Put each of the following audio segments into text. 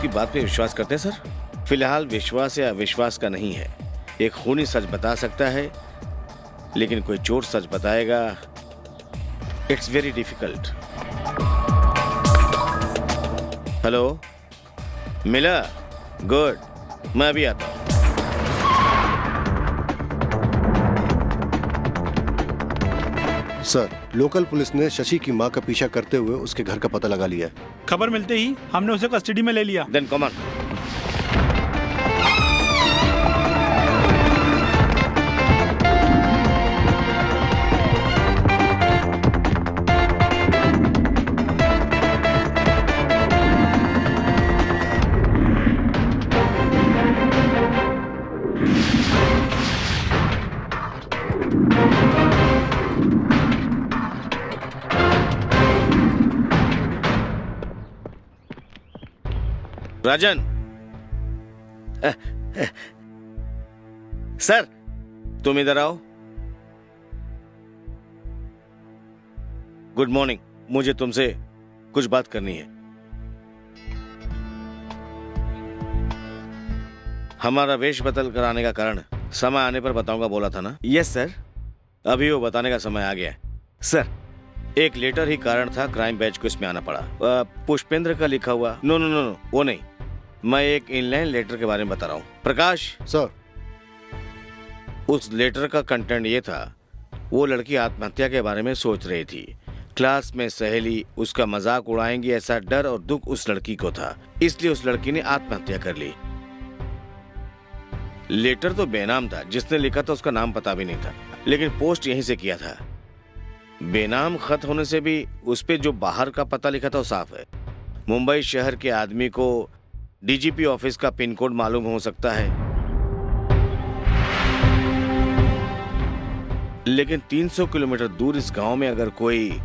उसकी बात पे विश्वास करते हैं सर? फिलहाल विश्वास या अविश्वास का नहीं है। एक खूनी सच बता सकता है, लेकिन कोई चोर सच बताएगा, इट्स वेरी डिफिकल्ट। हेलो, मिला? गुड, मैं अभी आता हूँ। सर, लोकल पुलिस ने शशि की मां का पीछा करते हुए उसके घर का पता लगा लिया है। खबर मिलते ही हमने उसे कस्टडी में ले लिया। Then come on. Rajan, sir तुम इधर आओ। गुड मॉर्निंग, मुझे तुमसे कुछ बात करनी है। हमारा वेश बदल कर आने का कारण समय आने पर बताऊंगा बोला था ना? यस सर, अभी वो बताने का समय आ गया है। सर, एक लेटर ही कारण था क्राइम बैच को इसमें आना पड़ा। पुष्पेंद्र का लिखा हुआ। नो नो नो नो, वो नहीं, मैं एक इनलाइन लेटर के बारे में बता रहा हूँ। प्रकाश सर, उस लेटर का कंटेंट ये था, वो लड़की आत्महत्या के बारे में सोच रही थी। क्लास में सहेली उसका मजाक उड़ाएंगी ऐसा डर और दुख उस लड़की को था, इसलिए उस लड़की ने आत्महत्या कर ली। लेटर तो बेनाम था, जिसने लिखा था उसका नाम पता भी नहीं था, लेकिन पोस्ट यहीं से किया था। बेनाम खत होने से भी उस पे जो बाहर का पता लिखा था वो साफ है। मुंबई शहर के आदमी को डीजीपी ऑफिस का पिन कोड मालूम हो सकता है, लेकिन 300 किलोमीटर दूर इस गांव में अगर कोई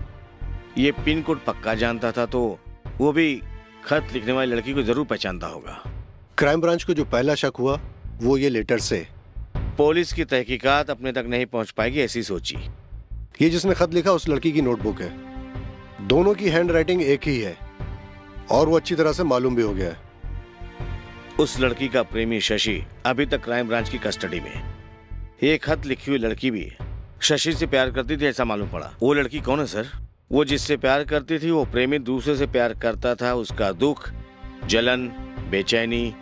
ये पिन कोड पक्का जानता था तो वो भी खत लिखने वाली लड़की को जरूर पहचानता होगा। क्राइम ब्रांच को जो पहला शक हुआ वो ये लेटर से। पुलिस की तहकीकात अपने तक नहीं पहुंच पाएगी ऐसी सोची। ये जिसने खत लिखा उस लड़की की नोटबुक है। दोनों की हैंड राइटिंग एक ही है और वो अच्छी तरह से मालूम भी हो गया है। उस लड़की का प्रेमी शशि अभी तक क्राइम ब्रांच की कस्टडी में है। ये खत लिखी हुई लड़की भी शशि से प्यार करती थी ऐसा मालूम पड़ा। वो लड़की कौन है सर? वो जिससे प्यार करती थी वो प्रेमी दूसरे से प्यार करता था। उसका दुख, जलन, बेचैनी,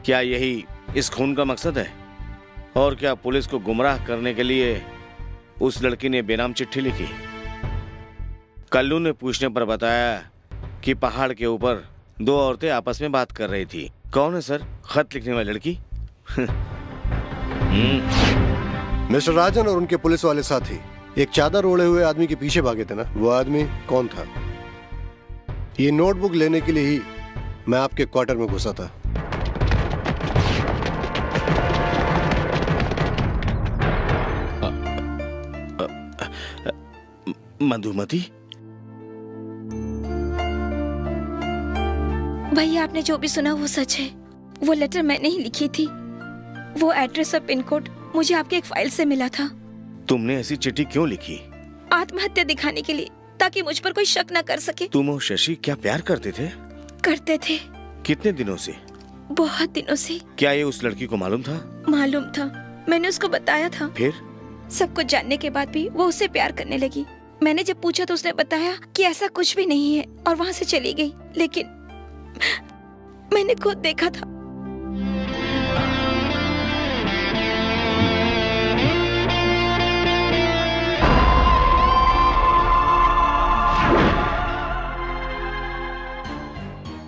क्या यही इस खून का मकसद है? और क्या पुलिस को गुमराह करने के लिए उस लड़की ने बेनाम चिट्ठी लिखी? कल्लू ने पूछने पर बताया कि पहाड़ के ऊपर दो औरतें आपस में बात कर रही थी। कौन है सर खत लिखने वाली लड़की? मिस्टर राजन और उनके पुलिस वाले साथी एक चादर ओढ़े हुए आदमी के पीछे भागे थे ना, वो आदमी कौन था? ये नोटबुक लेने के लिए ही मैं आपके क्वार्टर में घुसा था। मधुमती, भैया आपने जो भी सुना वो सच है। वो लेटर मैंने ही लिखी थी। वो एड्रेस और पिन कोड मुझे आपके एक फाइल से मिला था। तुमने ऐसी चिट्ठी क्यों लिखी? आत्महत्या दिखाने के लिए, ताकि मुझ पर कोई शक न कर सके। तुम और शशि क्या प्यार करते थे? करते थे। कितने दिनों से? बहुत दिनों से। क्या ये उस लड़की को मालूम था? मालूम था, मैंने उसको बताया था। फिर? सब कुछ जानने के बाद भी वो उससे प्यार करने लगी। मैंने जब पूछा तो उसने बताया कि ऐसा कुछ भी नहीं है और वहाँ से चली गई। लेकिन मैंने खुद देखा था।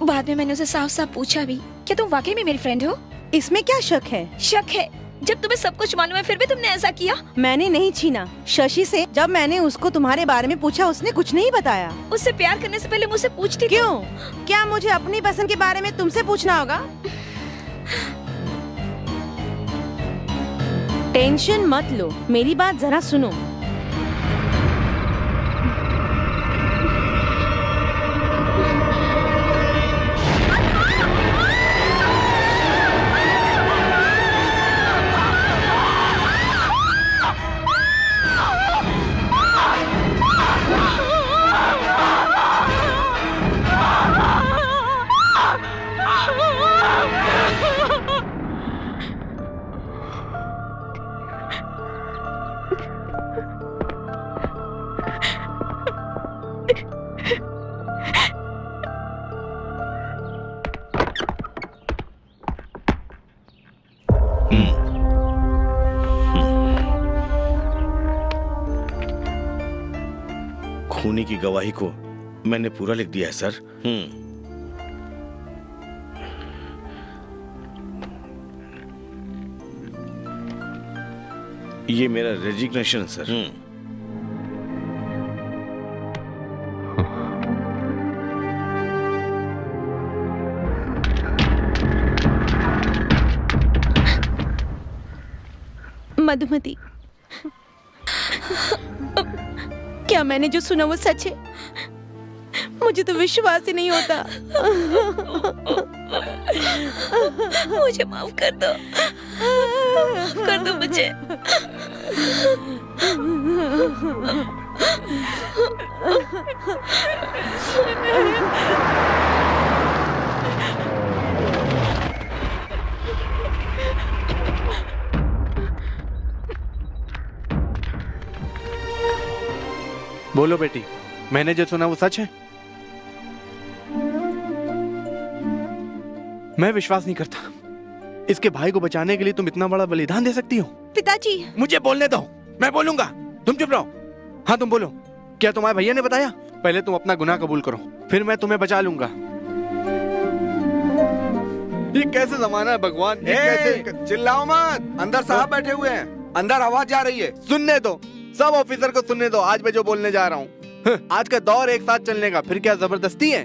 बाद में मैंने उसे साफ साफ पूछा भी, क्या तुम वाकई में मेरी फ्रेंड हो? इसमें क्या शक है? शक है, जब तुम्हें सब कुछ मालूम है फिर भी तुमने ऐसा किया। मैंने नहीं छीना शशि से। जब मैंने उसको तुम्हारे बारे में पूछा उसने कुछ नहीं बताया। उससे प्यार करने से पहले मुझसे पूछती। क्यों? क्या मुझे अपनी पसंद के बारे में तुमसे पूछना होगा? टेंशन मत लो, मेरी बात जरा सुनो। खूनी की गवाही को मैंने पूरा लिख दिया है सर। ये मेरा रेजिग्नेशन सर। मधुमती, क्या मैंने जो सुना वो सच है? मुझे तो विश्वास ही नहीं होता। मुझे माफ कर दो, माफ कर दो मुझे। बोलो बेटी, मैंने जो सुना वो सच है? मैं विश्वास नहीं करता। इसके भाई को बचाने के लिए तुम इतना बड़ा बलिदान दे सकती हो? पिताजी, मुझे बोलने दो, मैं बोलूंगा। तुम चुप रहो। हाँ तुम बोलो, क्या तुम्हारे भैया ने बताया? पहले तुम अपना गुनाह कबूल करो, फिर मैं तुम्हें बचा लूंगा। ये कैसे जमाना है भगवान? ये कैसे? चिल्लाओ मत, अंदर साहब बैठे हुए हैं, अंदर आवाज जा रही है। सुनने दो, सब ऑफिसर को सुनने दो। आज मैं जो बोलने जा रहा हूँ, आज का दौर एक साथ चलने का, फिर क्या जबरदस्ती है?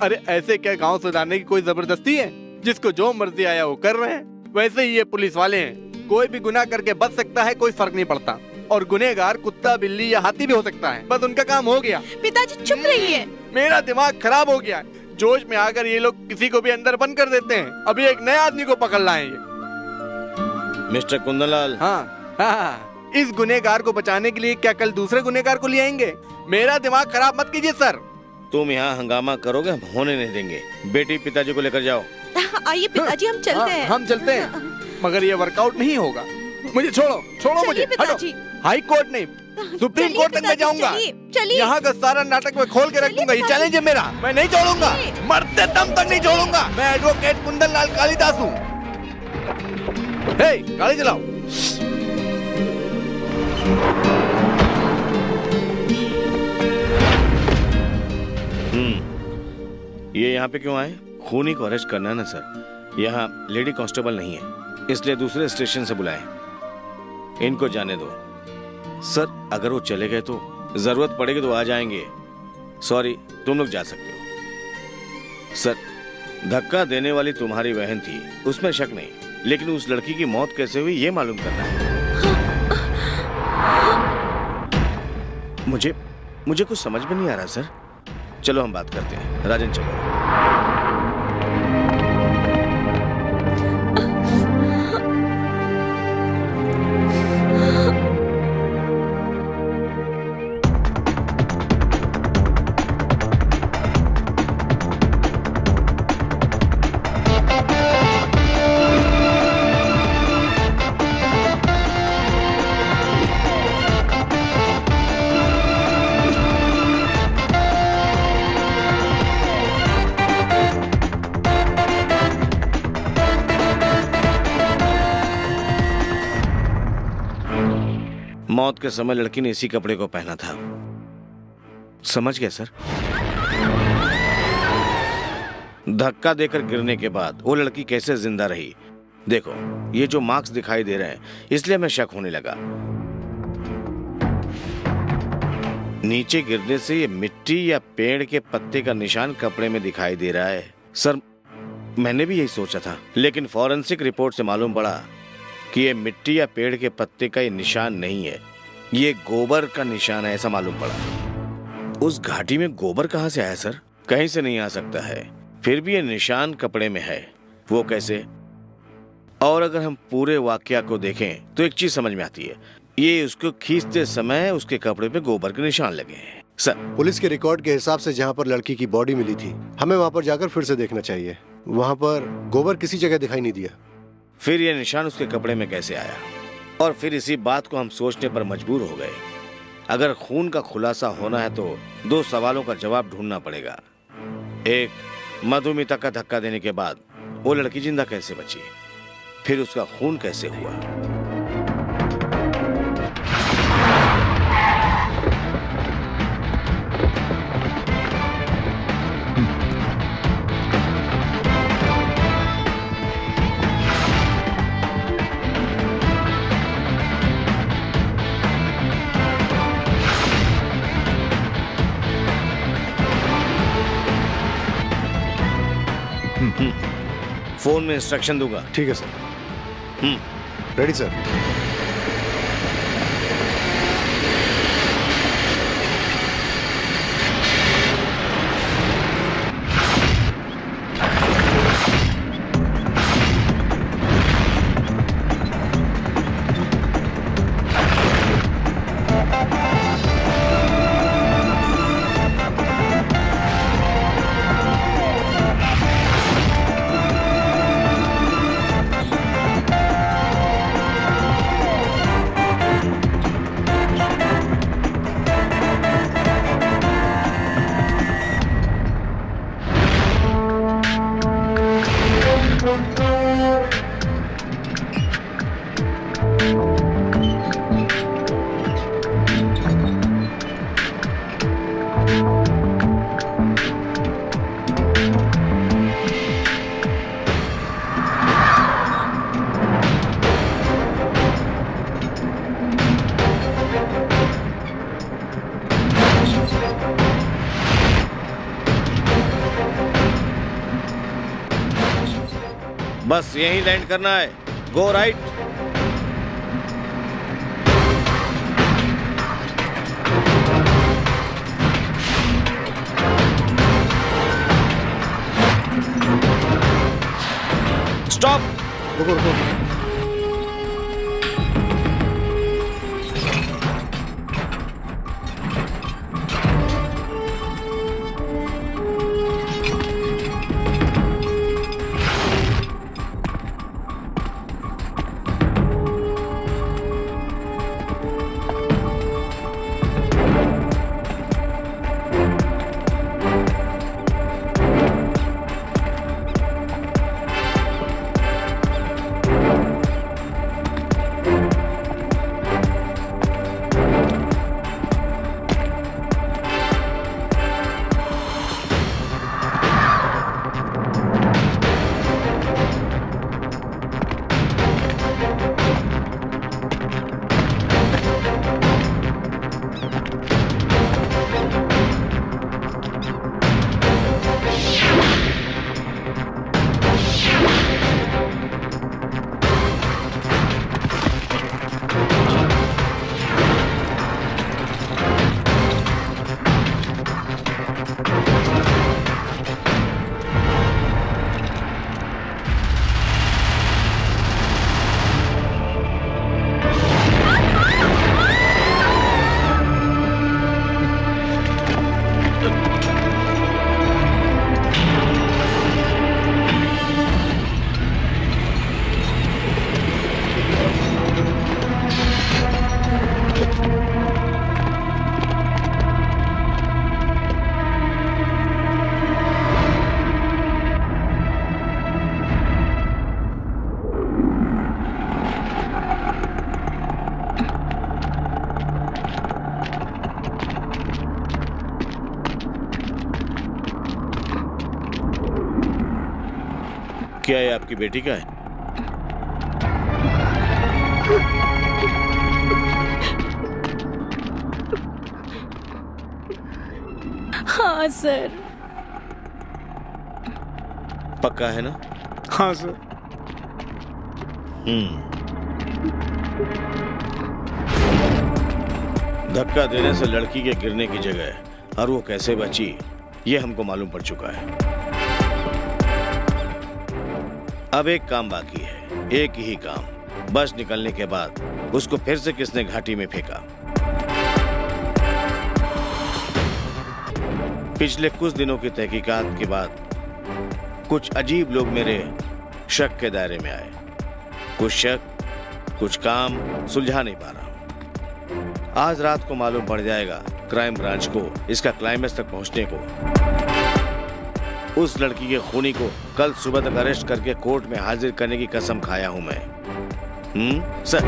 अरे ऐसे क्या गांव सुधारने की कोई जबरदस्ती है? जिसको जो मर्जी आया वो कर रहे हैं। वैसे ही ये पुलिस वाले हैं, कोई भी गुनाह करके बच सकता है, कोई फर्क नहीं पड़ता। और गुनहगार कुत्ता, बिल्ली या हाथी भी हो सकता है, बस उनका काम हो गया। पिताजी चुप रहिए। मेरा दिमाग खराब हो गया। जोश में आकर ये लोग किसी को भी अंदर बंद कर देते हैं। अभी एक नए आदमी को पकड़ लाए ये। मिस्टर कुंदनलाल, हाँ, इस गुनहगार को बचाने के लिए क्या कल दूसरे गुनहगार को ले आएंगे? मेरा दिमाग खराब मत कीजिए सर। तुम यहाँ हंगामा करोगे, हम होने नहीं देंगे। बेटी, पिताजी को लेकर जाओ। आइए पिताजी, हम चलते हैं। हम चलते हैं, मगर ये वर्कआउट नहीं होगा। मुझे छोड़ो, छोड़ो मुझे, हटो। हाई कोर्ट नहीं, सुप्रीम कोर्ट तक मैं जाऊंगा। चलिए, यहाँ का सारा नाटक मैं खोल के रख दूंगा। ये चैलेंज है मेरा, मैं नहीं छोड़ूंगा, मरते दम तक नहीं छोड़ूंगा। मैं एडवोकेट कुंदनलाल कालिदास हूँ। हे, गाड़ी चलाओ। ये यहाँ पे क्यों आए? खूनी को अरेस्ट करना है ना सर। यहाँ लेडी कांस्टेबल नहीं है, इसलिए दूसरे स्टेशन से बुलाए। इनको जाने दो सर। अगर वो चले गए तो जरूरत पड़ेगी तो आ जाएंगे। सॉरी, तुम लोग जा सकते हो। सर, धक्का देने वाली तुम्हारी बहन थी, उसमें शक नहीं, लेकिन उस लड़की की मौत कैसे हुई ये मालूम करना है। मुझे कुछ समझ में नहीं आ रहा सर। चलो हम बात करते हैं। राजन चलो। मौत के समय लड़की ने इसी कपड़े को पहना था। समझ गया सर? धक्का देकर गिरने के बाद वो लड़की कैसे जिंदा रही? देखो, ये जो मार्क्स दिखाई दे रहे हैं, इसलिए मैं शक होने लगा। नीचे गिरने से ये मिट्टी या पेड़ के पत्ते का निशान कपड़े में दिखाई दे रहा है। सर, मैंने भी यही सोचा था, लेकिन फॉरेंसिक रिपोर्ट से मालूम पड़ा कि ये मिट्टी या पेड़ के पत्ते का ये निशान नहीं है, ये गोबर का निशान है, ऐसा मालूम पड़ा। उस घाटी में गोबर कहाँ से आया सर? कहीं से नहीं आ सकता है। फिर भी ये निशान कपड़े में है, वो कैसे? और अगर हम पूरे वाकया को देखें तो एक चीज समझ में आती है, ये उसको खींचते समय उसके कपड़े पे गोबर के निशान लगे हैं। सर, पुलिस के रिकॉर्ड के हिसाब से जहाँ पर लड़की की बॉडी मिली थी, हमें वहाँ पर जाकर फिर से देखना चाहिए। वहां पर गोबर किसी जगह दिखाई नहीं दिया। फिर ये निशान उसके कपड़े में कैसे आया? और फिर इसी बात को हम सोचने पर मजबूर हो गए। अगर खून का खुलासा होना है तो 2 सवालों का जवाब ढूंढना पड़ेगा। एक, मधुमिता का धक्का देने के बाद वो लड़की जिंदा कैसे बची? फिर उसका खून कैसे हुआ? फोन में इंस्ट्रक्शन दूंगा। ठीक है सर। Ready sir. बस यहीं लैंड करना है। Go right. स्टॉप। रुको रुको। क्या ये आपकी बेटी का है? हाँ सर। पक्का है ना? हाँ सर। धक्का देने से लड़की के गिरने की जगह और वो कैसे बची ये हमको मालूम पड़ चुका है। अब एक काम बाकी है, एक ही काम। बस निकलने के बाद उसको फिर से किसने घाटी में फेंका? पिछले कुछ दिनों की तहकीकात के बाद कुछ अजीब लोग मेरे शक के दायरे में आए। कुछ शक, कुछ काम सुलझा नहीं पा रहा हूं। आज रात को मालूम पड़ जाएगा क्राइम ब्रांच को इसका क्लाइमेक्स तक पहुंचने को। उस लड़की के खूनी को कल सुबह तक अरेस्ट करके कोर्ट में हाजिर करने की कसम खाया हूं मैं। सर।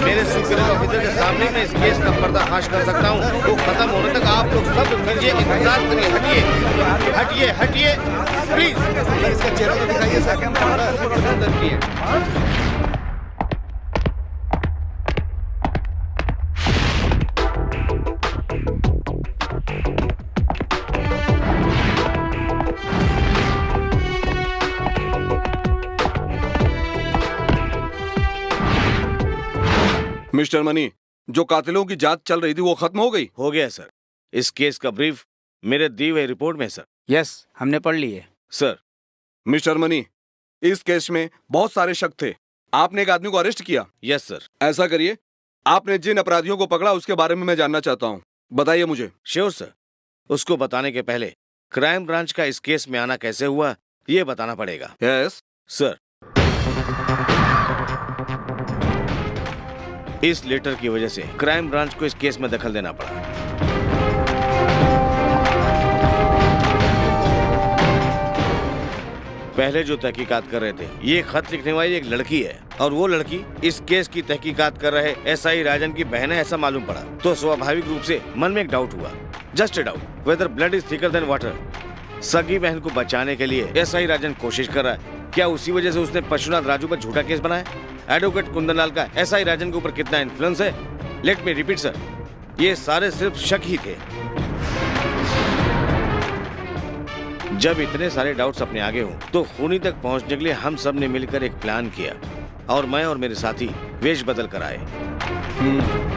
मेरे सुपीरियर ऑफिसर के सामने मैं इस केस का पर्दाफाश कर सकता हूँ। वो खत्म होने तक आप लोग सब करिए, इंतजार करिए। हटिए हटिए हटिए प्लीज। इसका चेहरा तो दिखाइए सर। मिस्टर मनी, जो कातिलों की जांच चल रही थी वो खत्म हो गई? हो गया सर। इस केस का ब्रीफ मेरे दी हुई रिपोर्ट में सर। यस, हमने पढ़ ली है सर। मिस्टर मनी, इस केस में बहुत सारे शक थे। आपने एक आदमी को अरेस्ट किया? Yes sir. ऐसा करिए, आपने जिन अपराधियों को पकड़ा उसके बारे में मैं जानना चाहता हूँ। बताइए मुझे। Sure sir. उसको बताने के पहले क्राइम ब्रांच का इस केस में आना कैसे हुआ ये बताना पड़ेगा। Yes sir. इस लेटर की वजह से क्राइम ब्रांच को इस केस में दखल देना पड़ा। पहले जो तहकीकात कर रहे थे ये खत लिखने वाली एक लड़की है, और वो लड़की इस केस की तहकीकात कर रहे एसआई राजन की बहन है, ऐसा मालूम पड़ा। तो स्वाभाविक रूप से मन में एक डाउट हुआ, just a doubt, whether blood is thicker than water. सगी बहन को बचाने के लिए एसआई राजन कोशिश कर रहा है। क्या उसी वजह से उसने पशुनाथ राजू पर झूठा केस बनाया? एडवोकेट कुंदनलाल का एसआई राजन के ऊपर कितना इन्फ्लुएंस है? लेट मी रिपीट सर, ये सारे सिर्फ शक ही थे। जब इतने सारे डाउट्स अपने आगे हों तो खूनी तक पहुंचने के लिए हम सब ने मिलकर एक प्लान किया, और मैं और मेरे साथी वेश बदल कर आए।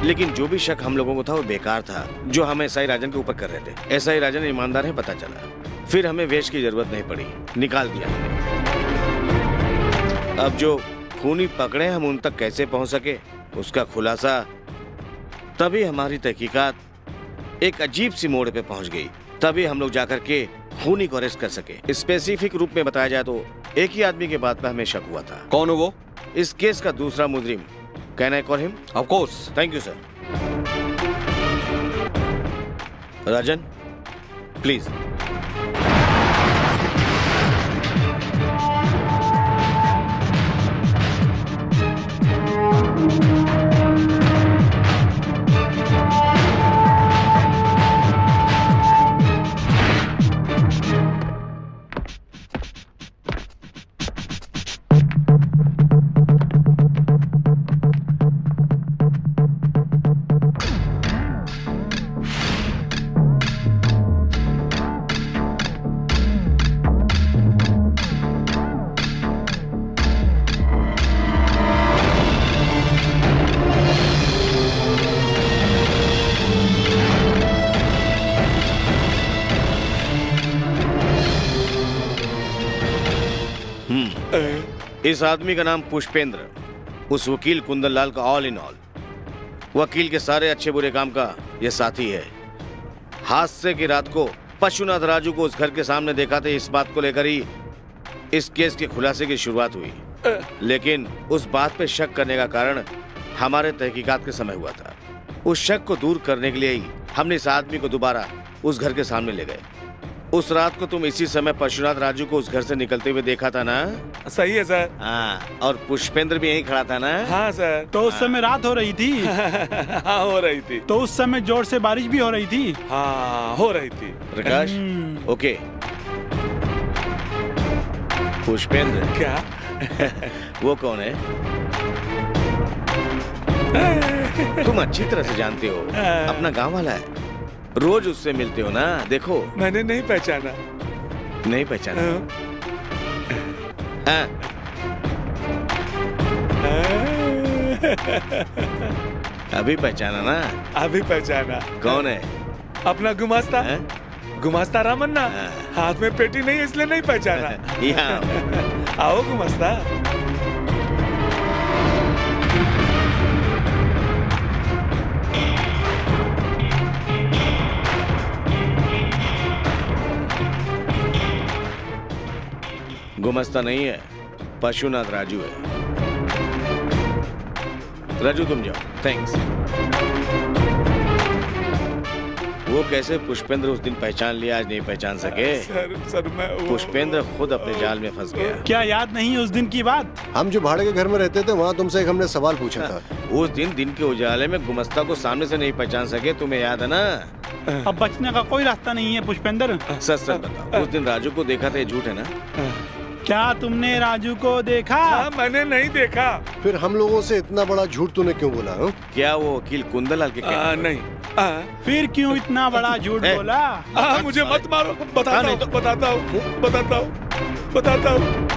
लेकिन जो भी शक हम लोगों को था वो बेकार था, जो हम एसआई राजन के ऊपर कर रहे थे। एसआई राजन ईमानदार है पता चला, फिर हमें वेश की जरूरत नहीं पड़ी, निकाल दिया हमने। अब जो खूनी पकड़े हम उन तक कैसे पहुंच सके उसका खुलासा, तभी हमारी तहकीकात एक अजीब सी मोड़ पे पहुंच गई। तभी हम लोग जाकर के खूनी को अरेस्ट कर सके। स्पेसिफिक रूप में बताया जाए तो एक ही आदमी के बात पर हमें शक हुआ था। कौन हो वो? इस केस का दूसरा मुजरिम। Can I call him? Of course. Thank you sir. Rajan please. इस आदमी का नाम पुष्पेंद्र, उस वकील कुंदनलाल का ऑल इन ऑल। वकील के सारे अच्छे बुरे काम का ये साथी है। हादसे की रात को पशुनाथ राजू को उस घर के सामने देखा था, इस बात को लेकर ही इस केस के खुलासे की शुरुआत हुई। लेकिन उस बात पे शक करने का कारण हमारे तहकीकात के समय हुआ था। उस शक को दूर करने के लिए ही हमने इस आदमी को दोबारा उस घर के सामने ले गए। उस रात को तुम इसी समय पशुनाथ राजू को उस घर से निकलते हुए देखा था ना? सही है सर। हाँ, और पुष्पेंद्र भी यहीं खड़ा था ना? हाँ सर। तो उस समय रात हो रही थी। हाँ हो रही थी। तो उस समय जोर से बारिश भी हो रही थी। हाँ हो रही थी। प्रकाश ओके। पुष्पेंद्र क्या? वो कौन है? तुम अच्छी तरह से जानते हो, अपना गांव वाला है, रोज उससे मिलते हो ना। देखो मैंने नहीं पहचाना। नहीं पहचाना। हाँ। अभी पहचाना ना? अभी पहचाना। कौन है? अपना गुमास्ता। हाँ? गुमास्ता रामन्ना। हाँ। हाथ में पेटी नहीं इसलिए नहीं पहचाना। यहाँ आओ गुमास्ता। गुमस्ता नहीं है, पशुनाथ राजू है। राजू तुम जाओ। थैंक्स। वो कैसे पुष्पेंद्र उस दिन पहचान लिया, आज नहीं पहचान सके? सर मैं पुष्पेंद्र खुद अपने जाल में फंस गया। क्या याद नहीं उस दिन की बात? हम जो भाड़े के घर में रहते थे वहाँ तुमसे एक हमने सवाल पूछा था। उस दिन के उजाले में गुमस्ता को सामने से नहीं पहचान सके, तुम्हें याद है ना? अब बचने का कोई रास्ता नहीं है पुष्पेंद्र। सच सच बताओ, उस दिन राजू को देखा था, ये झूठ है ना? क्या तुमने राजू को देखा? मैंने नहीं देखा। फिर हम लोगों से इतना बड़ा झूठ तूने क्यों बोला? क्या वो वकील कुंदलाल के क्या? नहीं। फिर क्यों इतना बड़ा झूठ ए, बोला? मुझे मत मारो। बताता हूँ, बताता हूँ, बताता हूँ, बताता हूँ।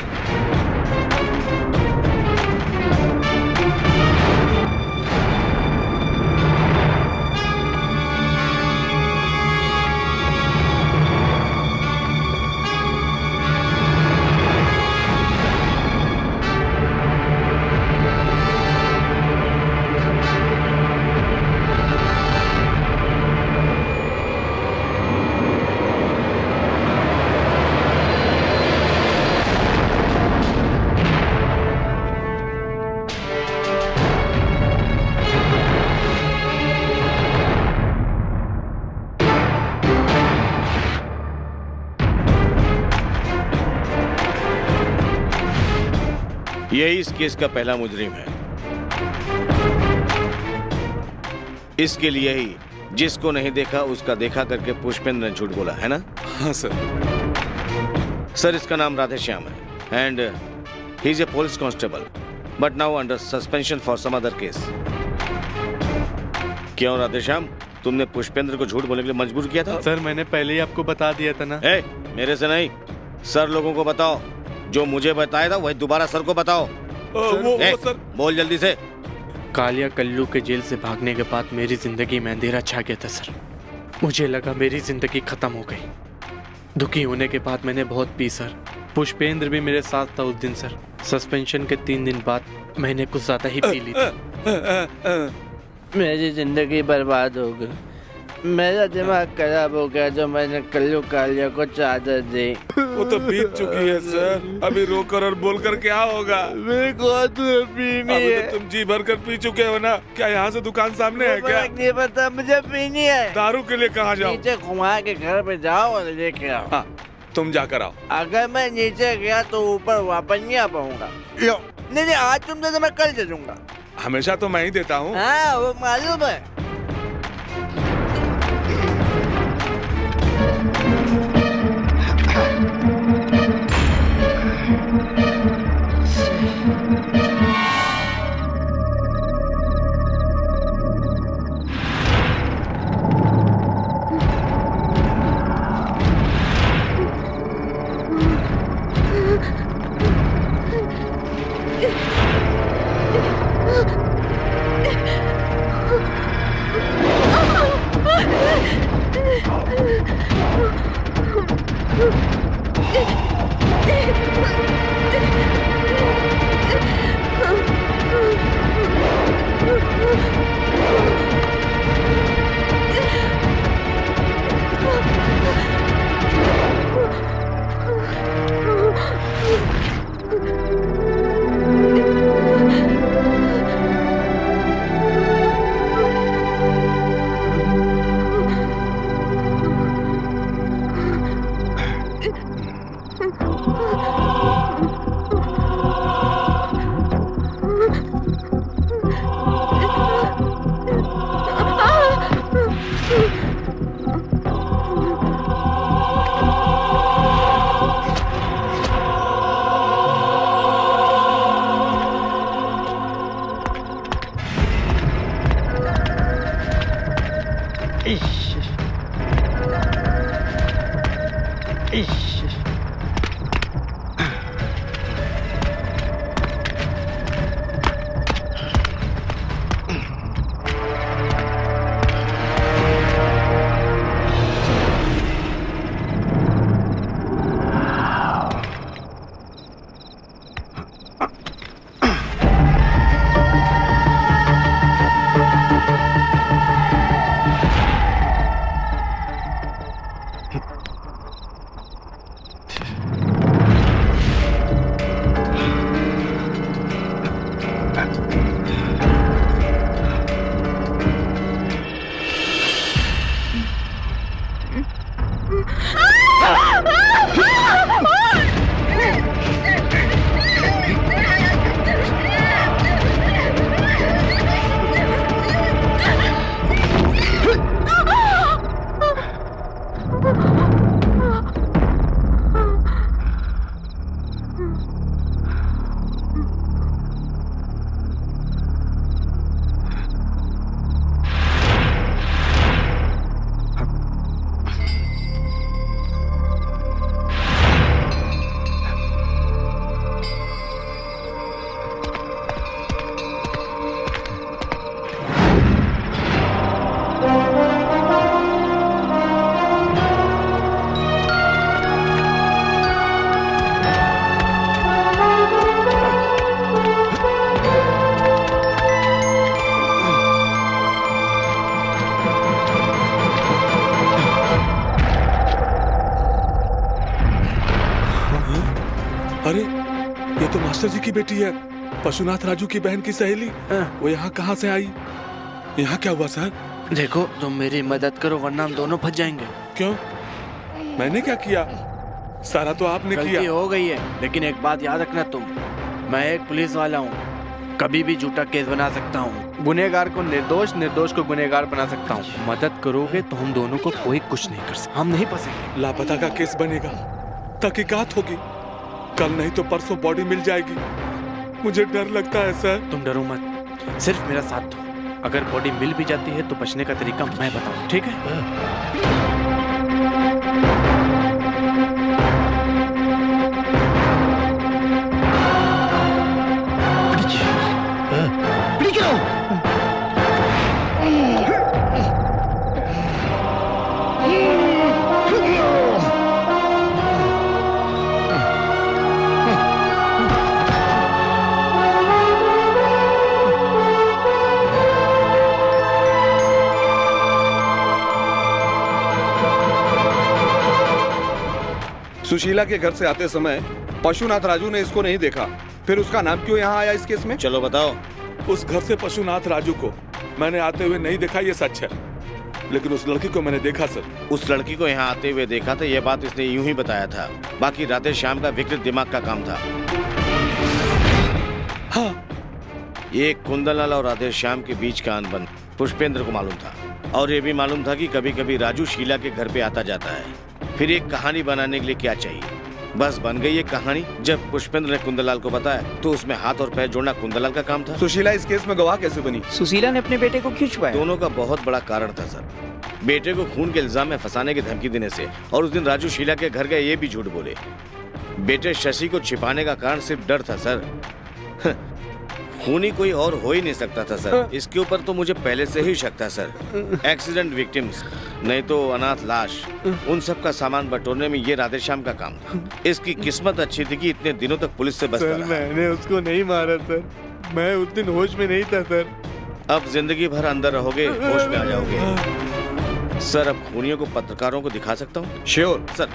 यही इस केस का पहला मुजरिम है। इसके लिए ही जिसको नहीं देखा उसका देखा करके पुष्पेंद्र ने झूठ बोला है ना? हाँ सर। सर इसका नाम राधेश्याम है and he is a police constable but now under suspension for some other case. क्यों राधेश्याम, तुमने पुष्पेंद्र को झूठ बोलने के लिए मजबूर किया था? सर मैंने पहले ही आपको बता दिया था ना। मेरे से नहीं, सर लोगों को बताओ। जो मुझे बताया था वही दोबारा सर को बताओ। वो सर। बोल जल्दी से। कालिया कल्लू के जेल से भागने के बाद मेरी जिंदगी में अंधेरा छा गया था सर। मुझे लगा मेरी जिंदगी खत्म हो गई। दुखी होने के बाद मैंने बहुत पी सर। पुष्पेंद्र भी मेरे साथ था उस दिन सर। सस्पेंशन के 3 दिन बाद मैंने कुछ ज्यादा ही पी ली थी। मेरी जिंदगी बर्बाद हो गई। मेरा दिमाग खराब हो गया जो मैंने कल्लू कालिया को चादर दी। वो तो बीत चुकी है सर। अभी रोकर और बोलकर क्या होगा? मेरे को तो पीनी अभी है। तो तुम जी भर कर पी चुके हो ना। क्या यहाँ से दुकान सामने है क्या? नहीं पता, मुझे पीनी है। दारू के लिए कहाँ जाऊँ? नीचे घुमा के घर पे जाओ और लेके आओ। हाँ, तुम जाकर आओ। अगर मैं नीचे गया तो ऊपर वापस नहीं आ पाऊंगा। नहीं आज तुम तो मैं कल दे दूंगा। हमेशा तो मैं ही देता हूँ। हाँ वो मालूम है। अरे ये तो मास्टर जी की बेटी है, पशुनाथ राजू की बहन की सहेली। वो यहाँ कहाँ से आई? यहाँ क्या हुआ सर? देखो तुम मेरी मदद करो वरना हम दोनों फंस जाएंगे। क्यों? मैंने क्या किया? सारा तो आपने गलती किया। हो गई है, लेकिन एक बात याद रखना तुम, मैं एक पुलिस वाला हूँ, कभी भी झूठा केस बना सकता हूँ। गुनहगार को निर्दोष, निर्दोष को गुनहगार बना सकता हूँ। मदद करोगे तो हम दोनों को कोई कुछ नहीं कर सकता, हम नहीं फंसेंगे। लापता का केस बनेगा, तहकीकात होगी, कल नहीं तो परसों बॉडी मिल जाएगी। मुझे डर लगता है सर। तुम डरो मत, सिर्फ मेरा साथ दो। अगर बॉडी मिल भी जाती है तो बचने का तरीका मैं बताऊं, ठीक है? सुशीला के घर से आते समय पशुनाथ राजू ने इसको नहीं देखा, फिर उसका नाम क्यों यहाँ आया इस केस में? चलो बताओ। उस घर से पशुनाथ राजू को मैंने आते हुए नहीं देखा, ये सच है, लेकिन उस लड़की को मैंने देखा सर। उस लड़की को यहाँ आते हुए देखा था, यह बात इसने यूं ही बताया था। बाकी राधे श्याम का विकृत दिमाग का काम था। हाँ, ये कुंदनलाल और राधे श्याम के बीच का अनबन पुष्पेंद्र को मालूम था, और ये भी मालूम था कि कभी कभी राजू शीला के घर पे आता जाता है। फिर एक कहानी बनाने के लिए क्या चाहिए, बस बन गई एक कहानी। जब पुष्पेंद्र ने कुंदनलाल को बताया तो उसमें हाथ और पैर जोड़ना कुंदनलाल का काम था। सुशीला इस केस में गवाह कैसे बनी? सुशीला ने अपने बेटे को क्यों छुपाया? दोनों का बहुत बड़ा कारण था सर। बेटे को खून के इल्जाम में फंसाने की धमकी देने से, और उस दिन राजू शीला के घर गए ये भी झूठ बोले। बेटे शशि को छिपाने का कारण सिर्फ डर था सर। खूनी कोई और हो ही नहीं सकता था सर। इसके ऊपर तो मुझे पहले से ही शक था सर। एक्सीडेंट विक्टिम्स, नहीं तो अनाथ लाश, उन सब का सामान बटोरने में ये राधेश्याम का काम था। इसकी किस्मत अच्छी थी कि इतने दिनों तक पुलिस से बचता रहा। मैंने उसको नहीं मारा सर, मैं उस दिन होश में नहीं था सर। अब जिंदगी भर अंदर रहोगे, होश में आ जाओगे। सर अब खूनियों को पत्रकारों को दिखा सकता हूँ? Sure sir.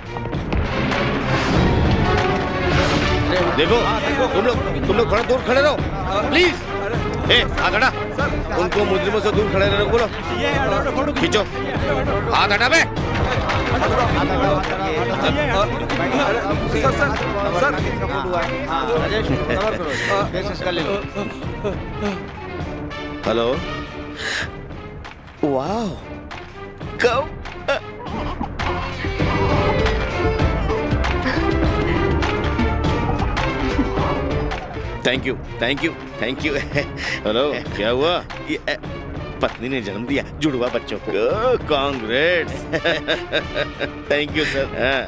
देखो तुम लोग थोड़ा दूर खड़े रहो प्लीज। ए हाथ हटा, उनको मुजरिमों से दूर खड़े रहने को बोलो। खींचो हाथ, हटा बे। हेलो, वाह, कब? Thank you thank you thank you. Hello, क्या हुआ? ये पत्नी ने जन्म दिया जुड़वा बच्चों को। कांग्रेट्स। Thank you sir.